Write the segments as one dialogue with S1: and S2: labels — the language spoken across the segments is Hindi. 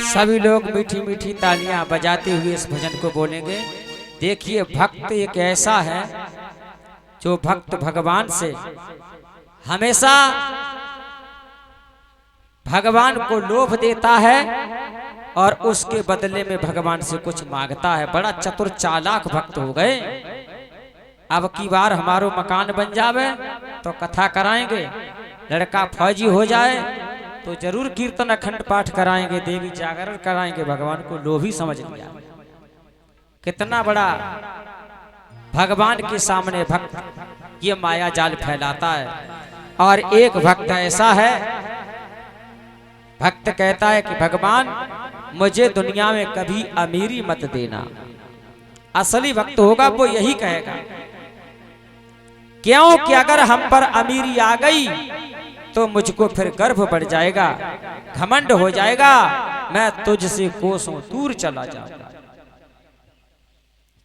S1: सभी लोग मीठी मीठी तालियां बजाते हुए इस भजन को बोलेंगे। देखिए, भक्त एक ऐसा है जो भक्त भगवान से हमेशा भगवान को लोभ देता है और उसके बदले में भगवान से कुछ मांगता है। बड़ा चतुर चालाक भक्त हो गए। अब की बार हमारो मकान बन जावे तो कथा कराएंगे, लड़का फौजी हो जाए तो जरूर कीर्तन अखंड पाठ कराएंगे, देवी जागरण कराएंगे। भगवान को लोभी समझ लिया। कितना बड़ा भगवान के सामने भक्त ये माया जाल फैलाता है। और एक भक्त ऐसा है, भक्त कहता है कि भगवान मुझे दुनिया में कभी अमीरी मत देना। असली भक्त होगा वो यही कहेगा, क्यों कि अगर हम पर अमीरी आ गई तो मुझको फिर गर्व बढ़ जाएगा, घमंड हो जाएगा, मैं तुझसे कोसों दूर चला जाऊंगा।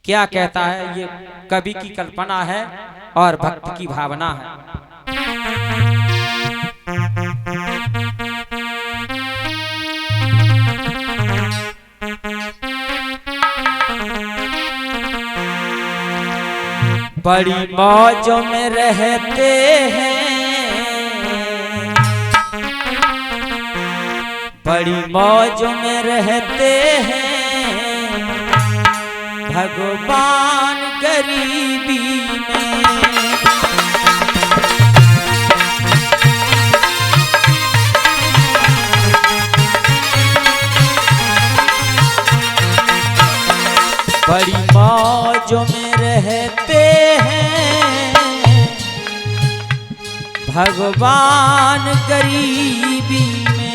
S1: क्या कहता है, ये कवि की कल्पना है और भक्त की भावना है। बड़ी मौजों में रहते हैं, बड़ी मौजों में रहते हैं भगवान गरीबी में। बड़ी मौजों में रहते हैं भगवान गरीबी में।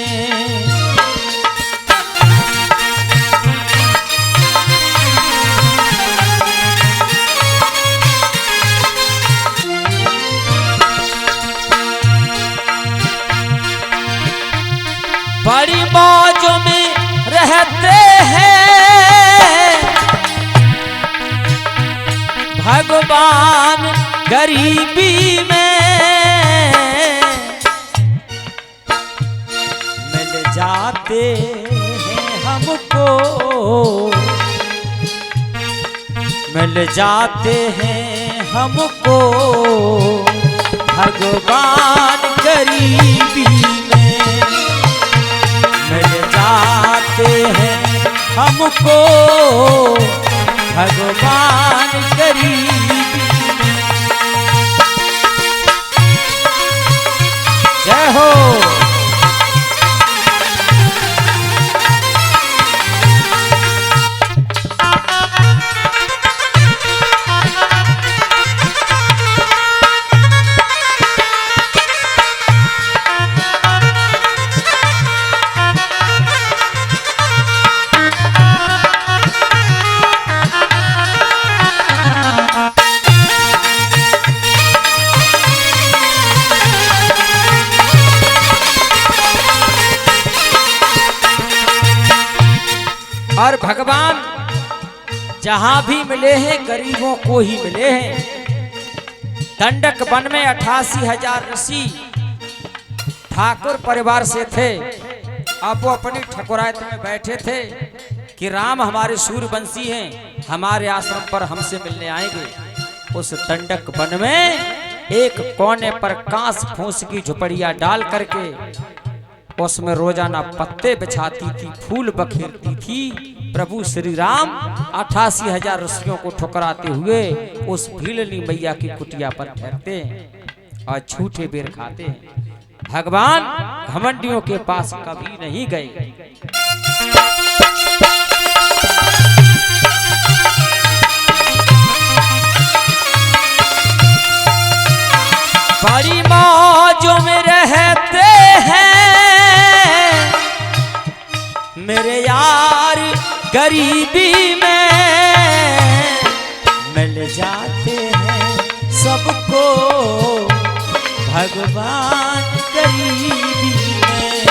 S1: बड़ी मौजों में रहते हैं भगवान गरीबी में। मिल जाते हैं हमको, मिल जाते हैं हमको भगवान गरीबी में। मिल जाते हैं हमको भगवान गरीबी में। जय हो। और भगवान जहां भी मिले हैं गरीबों को ही मिले हैं। दंडक वन में 88,000 ऋषि ठाकुर परिवार से थे। अब वो अपनी ठकुरायत में बैठे थे कि राम हमारे सूर्यवंशी हैं, हमारे आश्रम पर हमसे मिलने आएंगे। उस दंडक वन में एक कोने पर कांस फूस की झुपड़िया डाल करके उसमें रोजाना पत्ते बिछाती थी, फूल बखेरती थी। प्रभु श्री राम 88,000 ऋषियों को ठुकराते हुए उस भीलनी मैया की कुटिया पर ठहरते हैं और झूठे बेर खाते हैं। भगवान घमंडियों के पास कभी नहीं गए। बड़ी मौजों में रहते हैं मेरे यार गरीबी में। मिल जाते हैं सबको भगवान गरीबी में।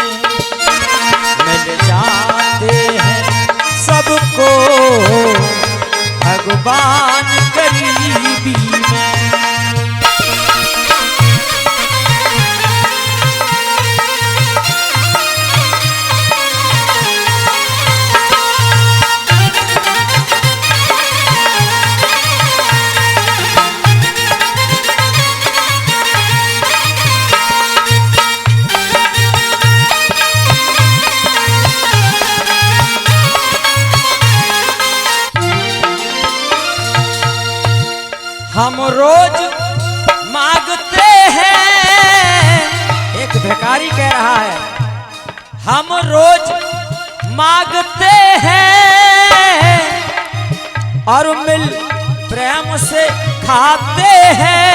S1: मिल जाते हैं सबको भगवान गरीबी में। हम रोज मांगते हैं, एक भिखारी कह रहा है, हम रोज मांगते हैं और मिल प्रेम से खाते हैं।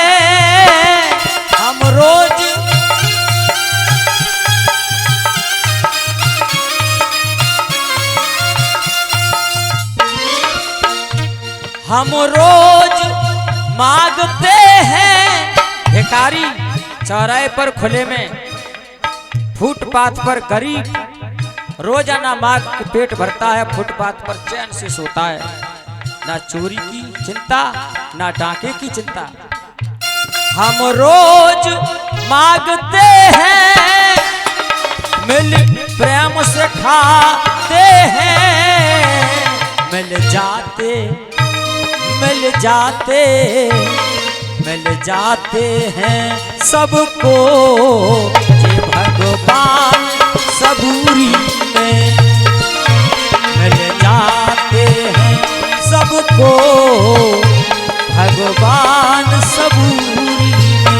S1: हम रोज मांगते हैं। भिखारी चौराहे पर खुले में, फुटपाथ पर गरीब रोजाना मांग के पेट भरता है, फुटपाथ पर चैन से सोता है। ना चोरी की चिंता, ना डाके की चिंता। हम रोज मांगते हैं, मिल प्रेम से खाते हैं। मिल जाते हैं सबको ये भगवान सबूरी में। मिल जाते हैं सबको भगवान सबूरी में।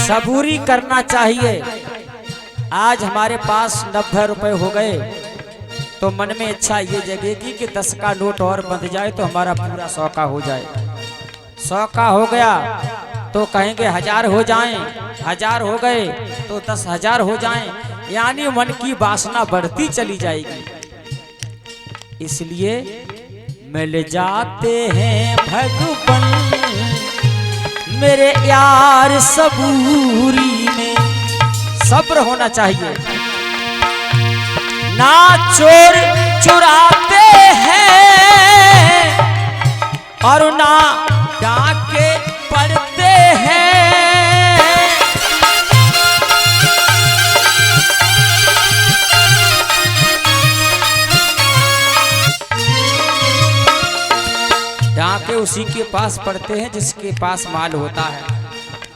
S1: सबूरी करना चाहिए। आज हमारे पास 90 रुपए हो गए तो मन में इच्छा ये जगेगी कि 10 का नोट और बंध जाए तो हमारा पूरा 100 का हो जाए। 100 का हो गया तो कहेंगे 1000 हो जाएं, 1000 हो गए तो 10,000 हो जाएं, यानी मन की वासना बढ़ती चली जाएगी। इसलिए मिल जाते हैं भगवान मेरे यार सबूरी में। सब्र होना चाहिए। ना चोर चुराते हैं और ना डाके पड़ते हैं। डाके उसी के पास पड़ते हैं जिसके पास माल होता है।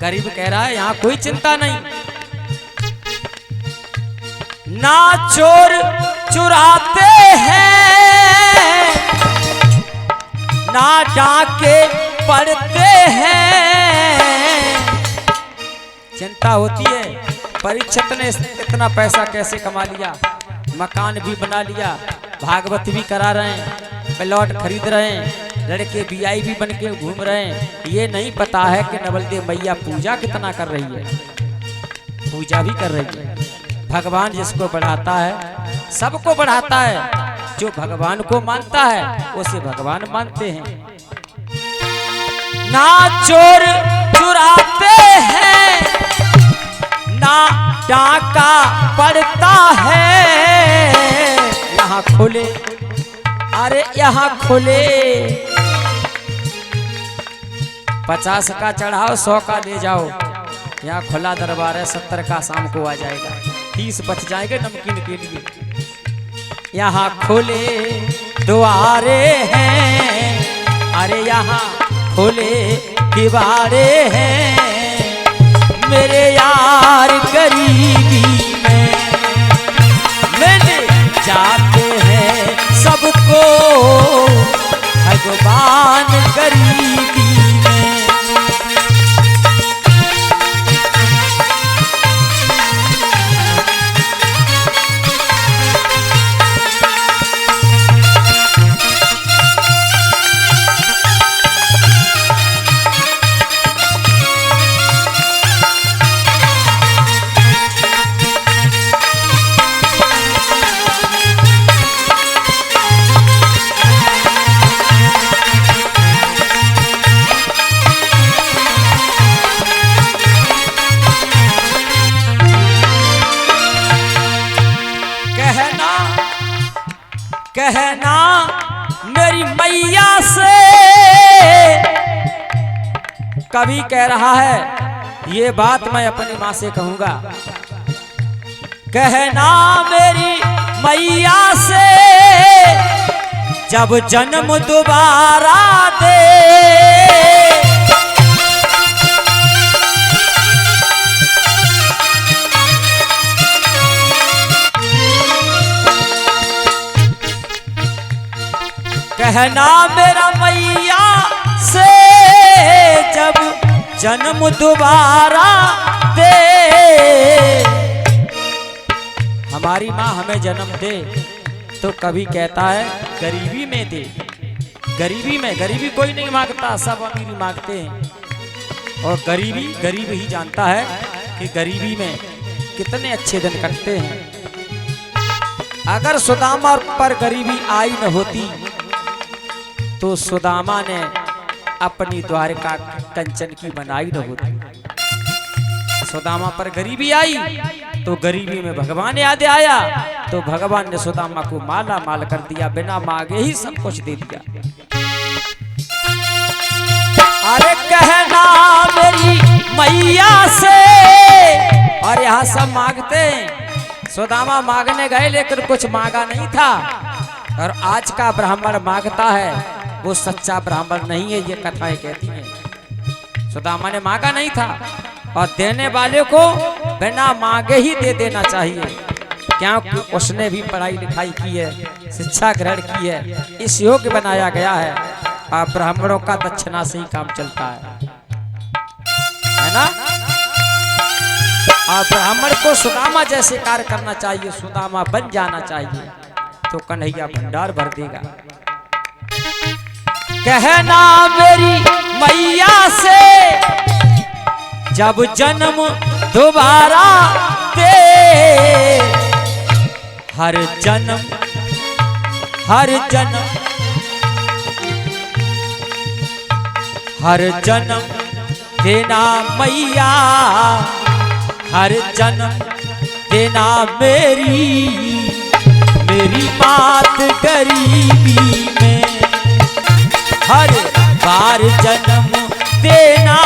S1: गरीब कह रहा है यहाँ कोई चिंता नहीं। ना चोर चुराते हैं ना डाके पड़ते हैं। चिंता होती है परीक्षित ने इतना पैसा कैसे कमा लिया, मकान भी बना लिया, भागवत भी करा रहे हैं, प्लॉट खरीद रहे हैं, लड़के वीआईपी बन के घूम रहे हैं। ये नहीं पता है कि नवलदेव मैया पूजा कितना कर रही है। पूजा भी कर रही है। भगवान जिसको बढ़ाता है सबको बढ़ाता है। जो भगवान को मानता है उसे भगवान मानते हैं। ना चोर चुराते हैं ना डाका पड़ता है। यहाँ खोले, अरे यहाँ खोले 50 का चढ़ाओ 100 का ले जाओ। यहाँ खुला दरबार है, 70 का शाम को आ जाएगा, 30 बच जाएंगे नमकीन के लिए। यहाँ खोले द्वारे हैं, अरे यहाँ खोले दीवारे हैं। मेरे यार गरीबी में मिल जाते हैं सबको भगवान गरीबी में। कहना मेरी मैया से, कवि कह रहा है ये बात मैं अपनी माँ से कहूंगा। कहना मेरी मैया से जब जन्म दोबारा दे, कहना मेरा मैया से जब जन्म दोबारा दे, हमारी माँ हमें जन्म दे तो कभी कहता है गरीबी में दे। गरीबी में, गरीबी कोई नहीं मांगता, सब अमीरी मांगते हैं। और गरीबी गरीब ही जानता है कि गरीबी में कितने अच्छे दिन कटते हैं। अगर सुदामा पर गरीबी आई न होती तो सुदामा ने अपनी द्वारका कंचन की बनाई न होती। सुदामा पर गरीबी आई तो गरीबी में भगवान याद आया तो भगवान ने सुदामा को माला माल कर दिया, बिना मांगे ही सब कुछ दे दिया। अरे कहना मेरी मैया से, और यहाँ सब मांगते हैं। सुदामा मांगने गए लेकिन कुछ मांगा नहीं था। और आज का ब्राह्मण मांगता है वो सच्चा ब्राह्मण नहीं है, ये कथाएं कहती हैं। सुदामा ने मांगा नहीं था और देने वाले को बिना मांगे ही दे देना चाहिए, क्योंकि उसने भी पढ़ाई लिखाई की है, शिक्षा ग्रहण की है, इस योग्य बनाया गया है। और ब्राह्मणों का दक्षिणा से ही काम चलता है ना। और ब्राह्मण को सुदामा जैसे कार्य करना चाहिए, सुदामा बन जाना चाहिए, तो कन्हैया भंडार भर देगा। कहना मेरी मैया से जब जन्म दोबारा दे, हर जन्म हर जन्म हर जन्म देना मैया, हर जन्म देना मेरी मात गरीबी में, हर बार जन्म देना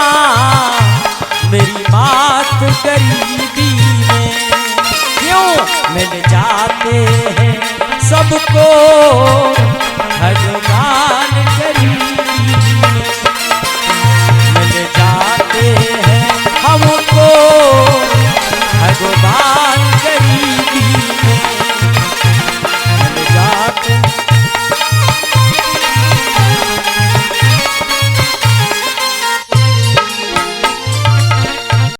S1: मेरी मात गरीबी